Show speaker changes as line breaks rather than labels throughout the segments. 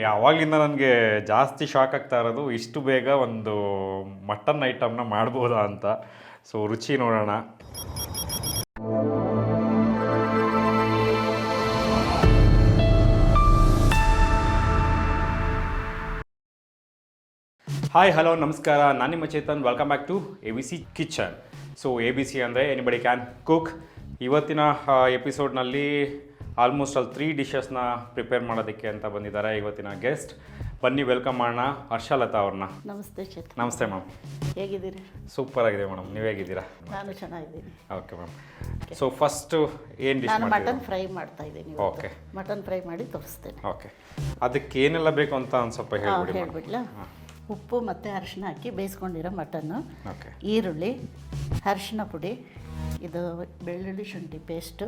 ಯಾವಾಗಲಿಂದ ನನಗೆ ಜಾಸ್ತಿ ಶಾಕ್ ಆಗ್ತಾ ಇರೋದು ಇಷ್ಟು ಬೇಗ ಒಂದು ಮಟನ್ ಐಟಮ್ನ ಮಾಡ್ಬೋದಾ ಅಂತ. ಸೊ ರುಚಿ ನೋಡೋಣ. ಹಾಯ್ ಹಲೋ ನಮಸ್ಕಾರ, ನಾನು ನಿಮ್ಮ Chetan. Welcome back to ABC kitchen. So ABC ಅಂದರೆ ಎನಿಬಡಿ ಕ್ಯಾನ್ ಕುಕ್. ಇವತ್ತಿನ ಎಪಿಸೋಡ್ನಲ್ಲಿ ಆಲ್ಮೋಸ್ಟ್ 3 ಡಿಶಸ್ನ ಪ್ರಿಪೇರ್ ಮಾಡೋದಕ್ಕೆ ಅಂತ ಬಂದಿದ್ದಾರೆ ಇವತ್ತಿನ ಗೆಸ್ಟ್. ಬನ್ನಿ ವೆಲ್ಕಮ್ ಮಾಡೋಣ ಹರ್ಷಲತಾ ಅವ್ರನ್ನ.
ನಮಸ್ತೆ ಚೇತನ್.
ನಮಸ್ತೆ ಮ್ಯಾಮ್.
ಹೇಗಿದ್ದೀರಿ?
ಸೂಪರ್ ಆಗಿದೆ ಮೇಡಮ್, ನೀವು ಹೇಗಿದ್ದೀರಾ?
ನಾನು ಚೆನ್ನಾಗಿದ್ದೀನಿ.
Okay ma'am. ಸೊ ಫಸ್ಟು ಏನು ಡಿಶ್
ನಾನು
ಮಾಡ್ತೀರಾ?
ಮಟನ್ ಫ್ರೈ ಮಾಡ್ತಾ ಇದ್ದೀನಿ.
ಓಕೆ.
ಮಟನ್ ಫ್ರೈ ಮಾಡಿ ತೋರಿಸ್ತೇನೆ.
ಓಕೆ, ಅದಕ್ಕೆ ಏನೆಲ್ಲ ಬೇಕು ಅಂತ ಒಂದು ಸ್ವಲ್ಪ ಹೇಳ್ಬಿಡಿ.
ಹೇಳ್ಬಿಡ್ಲಾ? ಉಪ್ಪು ಮತ್ತು ಅರಿಶಿನ ಹಾಕಿ ಬೇಯಿಸ್ಕೊಂಡಿರೋ ಮಟನ್ನು,
ಓಕೆ,
ಈರುಳ್ಳಿ, ಅರಿಶಿನ ಪುಡಿ, ಇದು ಬೆಳ್ಳುಳ್ಳಿ ಶುಂಠಿ ಪೇಸ್ಟು,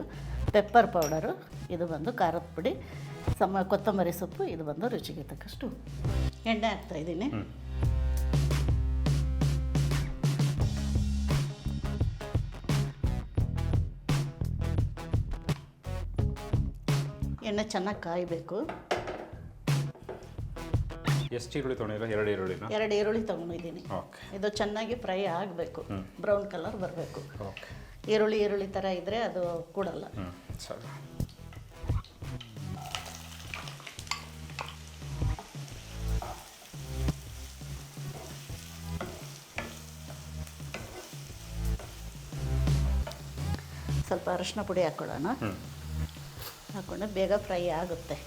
ಪೆಪ್ಪರ್ ಪೌಡರು, ಇದು ಬಂದು ಖಾರದ ಪುಡಿ, ಕೊತ್ತಂಬರಿ ಸೊಪ್ಪು, ಇದು ಬಂದು ರುಚಿಗೆ ತಕ್ಕಷ್ಟು ಎಣ್ಣೆ ಹಾಕ್ತಾಯಿದ್ದೀನಿ. ಎಣ್ಣೆ ಚೆನ್ನಾಗಿ ಕಾಯಬೇಕು.
ಎಷ್ಟು ಈರುಳ್ಳಿ ತೊಗೊಂಡಿರೋ? 2 ಈರುಳ್ಳಿನ?
2 ಈರುಳ್ಳಿ ತೊಗೊಂಡಿದ್ದೀನಿ.
ಓಕೆ.
ಇದು ಚೆನ್ನಾಗಿ ಫ್ರೈ ಆಗಬೇಕು, ಬ್ರೌನ್ ಕಲರ್ ಬರಬೇಕು.
ಓಕೆ.
ಈರುಳ್ಳಿ ಥರ ಇದ್ದರೆ ಅದು ಕೂಡಲ್ಲ.
ಸರಿ.
ಸ್ವಲ್ಪ ಅರಿಶಿನ ಪುಡಿ ಹಾಕ್ಕೊಳ್ಳೋಣ. ಹಾಕ್ಕೊಂಡು ಬೇಗ ಫ್ರೈ ಆಗುತ್ತೆ.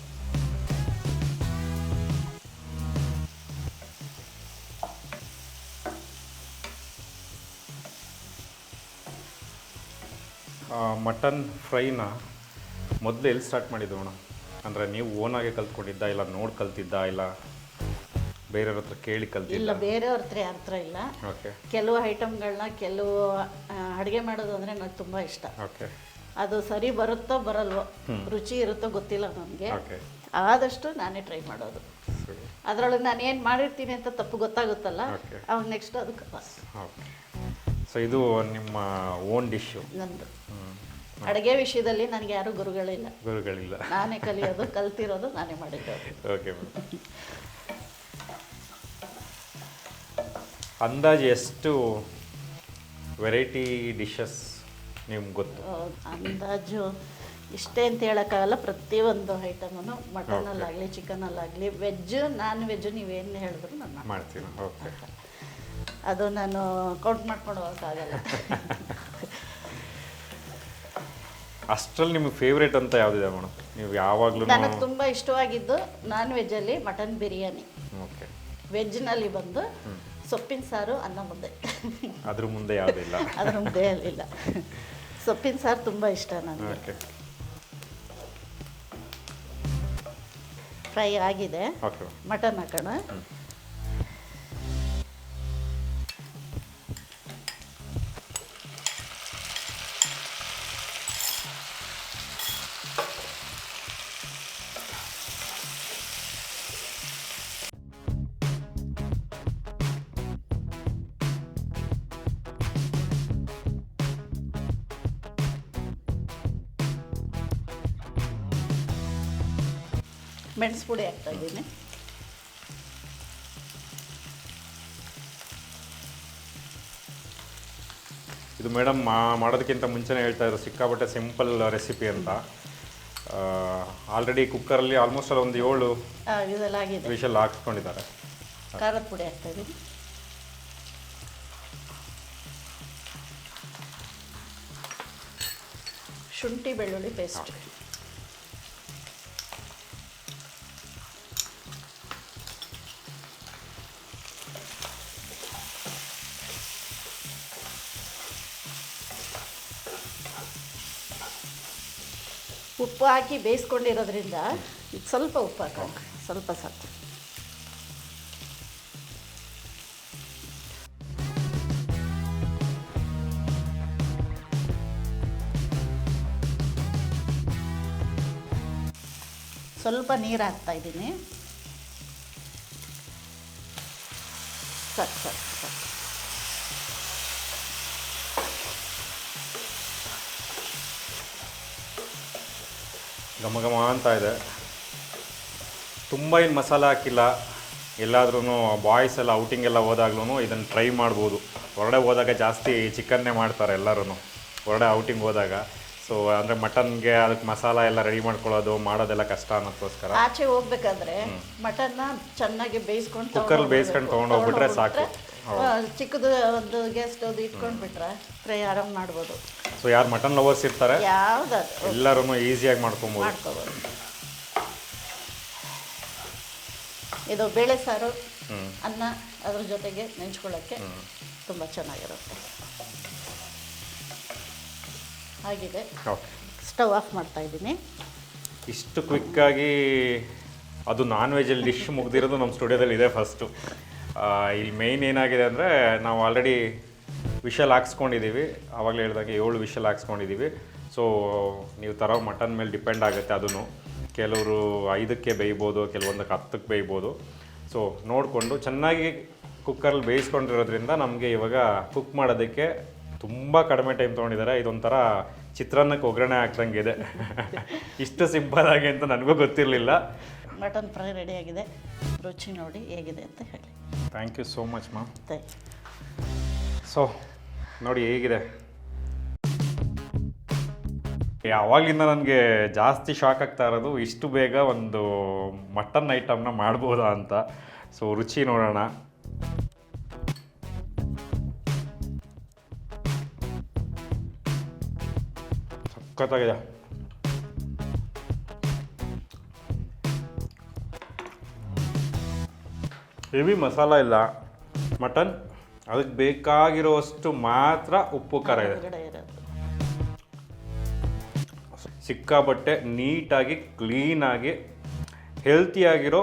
ಮಟನ್ ಫ್ರೈನ ಮೊದಲು ಎಲ್ಲಿ ಸ್ಟಾರ್ಟ್ ಮಾಡಿದ್ದು ಮೇಡಮ್? ಅಂದರೆ ನೀವು ಓನಾಗೆ ಕಲ್ತ್ಕೊಂಡಿದ್ದ, ಇಲ್ಲ ನೋಡಿ ಕಲ್ತಿದ್ದ, ಇಲ್ಲ ಬೇರೆಯವ್ರ ಹತ್ರ ಕೇಳಿ ಕಲ್ತಿದ್ದ?
ಇಲ್ಲ, ಬೇರೆಯವ್ರ ಹತ್ರ ಯಾರ ಹತ್ರ ಇಲ್ಲ.
ಓಕೆ.
ಕೆಲವು ಐಟಮ್ಗಳನ್ನ, ಕೆಲವು ಅಡುಗೆ ಮಾಡೋದು ಅಂದರೆ ನನಗೆ ತುಂಬ ಇಷ್ಟ.
ಓಕೆ.
ಅದು ಸರಿ ಬರುತ್ತೋ ಬರಲ್ವೋ, ರುಚಿ ಇರುತ್ತೋ ಗೊತ್ತಿಲ್ಲ ನನಗೆ.
ಓಕೆ.
ಆದಷ್ಟು ನಾನೇ ಟ್ರೈ ಮಾಡೋದು. ಅದರೊಳಗೆ ನಾನು ಏನು ಮಾಡಿರ್ತೀನಿ ಅಂತ ತಪ್ಪು ಗೊತ್ತಾಗುತ್ತಲ್ಲ,
ಓಕೆ,
ಅವಾಗ ನೆಕ್ಸ್ಟ್ ಅದಕ್ಕೆ
ಓಕೆ. ಸೊ ಇದು ನಿಮ್ಮ ಓನ್ ಡಿಶ್ಶು?
ನಂದು. ಅಡುಗೆ ವಿಷಯದಲ್ಲಿ ನನಗೆ ಯಾರೂ ಗುರುಗಳಿಲ್ಲ. ನಾನೇ ಕಲಿಯೋದು, ಕಲ್ತಿರೋದು, ನಾನೇ ಮಾಡಿರೋದು.
ಓಕೆ. ಅಂದಾಜು ಎಷ್ಟು ವೆರೈಟಿ ಡಿಶಸ್ ನಿಮ್ಗೆ ಗೊತ್ತು?
ಅಂದಾಜು ಇಷ್ಟೇ ಅಂತ ಹೇಳೋಕ್ಕಾಗಲ್ಲ. ಪ್ರತಿಯೊಂದು ಐಟಮನ್ನು, ಮಟನಲ್ಲಾಗಲಿ, ಚಿಕನಲ್ಲಾಗಲಿ, ವೆಜ್ಜು, ನಾನ್ ವೆಜ್ಜು, ನೀವೇನು ಹೇಳಿದ್ರು ನಾನು
ಮಾಡ್ತೀನಿ. ಓಕೆ.
ಅದು ನಾನು ಕೌಂಟ್ ಮಾಡ್ಕೊಂಡು ಹೋಗೋಕ್ಕಾಗಲ್ಲ.
ಅಷ್ಟರಲ್ಲಿ ನಿಮಗೆ ಫೇವ್ರೇಟ್ ಅಂತ ಯಾವುದಿದೆ ಮೇಡಮ್? ನೀವು ಯಾವಾಗಲೂ?
ನನಗೆ ತುಂಬ ಇಷ್ಟವಾಗಿದ್ದು ನಾನ್ ವೆಜ್ಜಲ್ಲಿ ಮಟನ್ ಬಿರಿಯಾನಿ.
ಓಕೆ.
ವೆಜ್ನಲ್ಲಿ ಬಂದು ಸೊಪ್ಪಿನ ಸಾರು, ಅನ್ನ ಮುದ್ದೆ.
ಅದ್ರ ಮುಂದೆ ಯಾವುದಿಲ್ಲ?
ಅದ್ರ ಮುಂದೆ ಇಲ್ಲ. ಸೊಪ್ಪಿನ ಸಾರು ತುಂಬ ಇಷ್ಟ ನನಗೆ.
ಓಕೆ.
ಫ್ರೈ ಆಗಿದೆ.
ಓಕೆ.
ಮಟನ್ ಹಾಕೋಣ. ಮೆಣಸು ಪುಡಿ ಹಾಕ್ತಾ ಇದ್ದೀನಿ.
ಇದು ಮೇಡಮ್ ಮಾಡೋದಕ್ಕಿಂತ ಮುಂಚೆನೇ ಹೇಳ್ತಾ ಇದ್ರು ಸಿಕ್ಕಾಪಟ್ಟೆ ಸಿಂಪಲ್ ರೆಸಿಪಿ ಅಂತ. ಆಲ್ರೆಡಿ ಕುಕ್ಕರಲ್ಲಿ ಆಲ್ಮೋಸ್ಟ್ ಒಂದು 7 ವಿಷಲ್ ಹಾಕ್ಸ್ಕೊಂಡಿದ್ದಾರೆ.
ಖಾರದ ಪುಡಿ ಹಾಕ್ತಾ ಇದ್ದೀನಿ. ಶುಂಠಿ ಬೆಳ್ಳುಳ್ಳಿ ಪೇಸ್ಟ್. ಉಪ್ಪು ಹಾಕಿ ಬೇಯಿಸ್ಕೊಂಡಿರೋದ್ರಿಂದ ಇದು ಸ್ವಲ್ಪ ಉಪ್ಪು ಹಾಕೋಣ, ಸ್ವಲ್ಪ ಸಾಕು. ಸ್ವಲ್ಪ ನೀರು ಹಾಕ್ತಾ ಇದ್ದೀನಿ. ಸಾಕು ಸಾಕು ಸಾಕು.
ಘಮ ಘಮ ಅಂತ ಇದೆ. ತುಂಬ ಏನು ಮಸಾಲ ಹಾಕಿಲ್ಲ. ಎಲ್ಲಾದ್ರೂ ಬಾಯ್ಸ್ ಎಲ್ಲ ಔಟಿಂಗ್ ಎಲ್ಲ ಹೋದಾಗ್ಲೂ ಇದನ್ನು ಟ್ರೈ ಮಾಡ್ಬೋದು. ಹೊರಗಡೆ ಹೋದಾಗ ಜಾಸ್ತಿ ಚಿಕನ್ನೇ ಮಾಡ್ತಾರೆ ಎಲ್ಲರೂ, ಹೊರಗಡೆ ಔಟಿಂಗ್ ಹೋದಾಗ. ಸೊ ಅಂದರೆ ಮಟನ್ಗೆ ಅದಕ್ಕೆ ಮಸಾಲ ಎಲ್ಲ ರೆಡಿ ಮಾಡ್ಕೊಳ್ಳೋದು ಮಾಡೋದೆಲ್ಲ ಕಷ್ಟ ಅನ್ನೋದಕ್ಕೋಸ್ಕರ
ಆಚೆ ಹೋಗ್ಬೇಕಾದ್ರೆ ಮಟನ್ನ ಚೆನ್ನಾಗಿ ಬೇಯಿಸ್ಕೊಂಡು
ಕುಕ್ಕರ್ಲಿ ಬೇಯಿಸ್ಕೊಂಡು ತೊಗೊಂಡೋಗ್ಬಿಟ್ರೆ ಸಾಕು.
ಚಿಕ್ಕದು ಒಂದು ಗ್ಯಾಸ್ ಸ್ಟವ್ ಇಟ್ಕೊಂಡ್ಬಿಟ್ರೆ ಫ್ರೈ ಆರಾಮ್ ಮಾಡ್ಬೋದು.
ಸೊ ಯಾರು ಮಟನ್ ಲವರ್ಸ್ ಇರ್ತಾರೆ
ಯಾವ್ದಾದ್ರು
ಎಲ್ಲರೂ ಈಸಿಯಾಗಿ ಮಾಡ್ಕೊಬೋದು.
ಇದು ಬೇಳೆ ಸಾರು ಅನ್ನ ಅದ್ರ ಜೊತೆಗೆ ನೆಂಚ್ಕೊಳ್ಳೋಕ್ಕೆ ತುಂಬ ಚೆನ್ನಾಗಿರುತ್ತೆ. ಆಗಿದೆ,
ಓಕೆ.
ಸ್ಟವ್ ಆಫ್ ಮಾಡ್ತಾ ಇದ್ದೀನಿ.
ಇಷ್ಟು ಕ್ವಿಕ್ಕಾಗಿ ಅದು ನಾನ್ ವೆಜಲ್ಲಿ ಡಿಶ್ ಮುಗ್ದಿರೋದು ನಮ್ಮ ಸ್ಟುಡಿಯೋದಲ್ಲಿ ಇದೆ ಫಸ್ಟು. ಇಲ್ಲಿ ಮೇಯ್ನ್ ಏನಾಗಿದೆ ಅಂದರೆ ನಾವು ಆಲ್ರೆಡಿ ವಿಷಲ್ ಹಾಕ್ಸ್ಕೊಂಡಿದ್ದೀವಿ. ಆವಾಗಲೇ ಹೇಳಿದಾಗೆ 7 ವಿಷಲ್ ಹಾಕ್ಸ್ಕೊಂಡಿದ್ದೀವಿ. ಸೊ ನೀವು ತರೋ ಮಟನ್ ಮೇಲೆ ಡಿಪೆಂಡ್ ಆಗುತ್ತೆ. ಅದನ್ನು ಕೆಲವರು 5ಕ್ಕೆ ಬೇಯ್ಬೋದು, ಕೆಲವೊಂದಕ್ಕೆ 10ಕ್ಕೆ ಬೇಯ್ಬೋದು. ಸೊ ನೋಡಿಕೊಂಡು ಚೆನ್ನಾಗಿ ಕುಕ್ಕರಲ್ಲಿ ಬೇಯಿಸ್ಕೊಂಡಿರೋದ್ರಿಂದ ನಮಗೆ ಇವಾಗ ಕುಕ್ ಮಾಡೋದಕ್ಕೆ ತುಂಬ ಕಡಿಮೆ ಟೈಮ್ ತೊಗೊಂಡಿದ್ದಾರೆ. ಇದೊಂಥರ ಚಿತ್ರಾನ್ನಕ್ಕೆ ಒಗ್ಗರಣೆ ಹಾಕ್ದಂಗಿದೆ. ಇಷ್ಟು ಸಿಂಪಲ್ ಆಗಿ ಅಂತ ನನಗೂ ಗೊತ್ತಿರಲಿಲ್ಲ.
ಮಟನ್ ಫ್ರೈ ರೆಡಿಯಾಗಿದೆ, ರುಚಿ ನೋಡಿ ಹೇಗಿದೆ ಅಂತ ಹೇಳಿ.
Thank you so much ma'am.
Thank you.
So ನೋಡಿ ಹೇಗಿದೆ. ಯಾವಾಗಲಿಂದ ನನಗೆ ಜಾಸ್ತಿ ಶಾಕ್ ಆಗ್ತಾ ಇರೋದು ಇಷ್ಟು ಬೇಗ ಒಂದು ಮಟನ್ ಐಟಮ್ನ ಮಾಡ್ಬೋದಾ ಅಂತ. ಸೊ ರುಚಿ ನೋಡೋಣ. ಸಖತ್ತಾಗಿದೆ. ಹೆವಿ ಮಸಾಲ ಇಲ್ಲ. ಮಟನ್ ಅದಕ್ಕೆ ಬೇಕಾಗಿರೋಷ್ಟು ಮಾತ್ರ ಉಪ್ಪು ಖಾರ ಇದೆ.
ಹೊರಗಡೆ ಇರೋದು
ಸಿಕ್ಕಾಪಟ್ಟೆ ನೀಟಾಗಿ ಕ್ಲೀನಾಗಿ ಹೆಲ್ತಿಯಾಗಿರೋ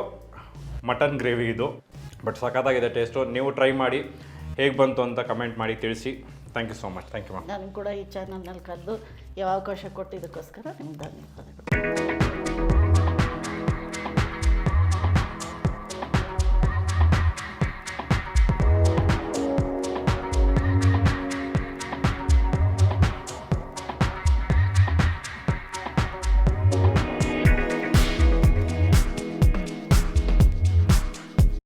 ಮಟನ್ ಗ್ರೇವಿ ಇದು. ಬಟ್ ಸಖತ್ತಾಗಿದೆ ಟೇಸ್ಟು. ನೀವು ಟ್ರೈ ಮಾಡಿ, ಹೇಗೆ ಬಂತು ಅಂತ ಕಮೆಂಟ್ ಮಾಡಿ ತಿಳಿಸಿ. Thank you so much. Thank you ma'am.
ನನಗೆ ಕೂಡ ಈ ಚಾನಲ್ನಲ್ಲಿ ಕರೆದು ಯಾವ ಅವಕಾಶ ಕೊಟ್ಟಿದ್ದಕ್ಕೋಸ್ಕರ ನಿಮ್ಗೆ ಧನ್ಯವಾದಗಳು.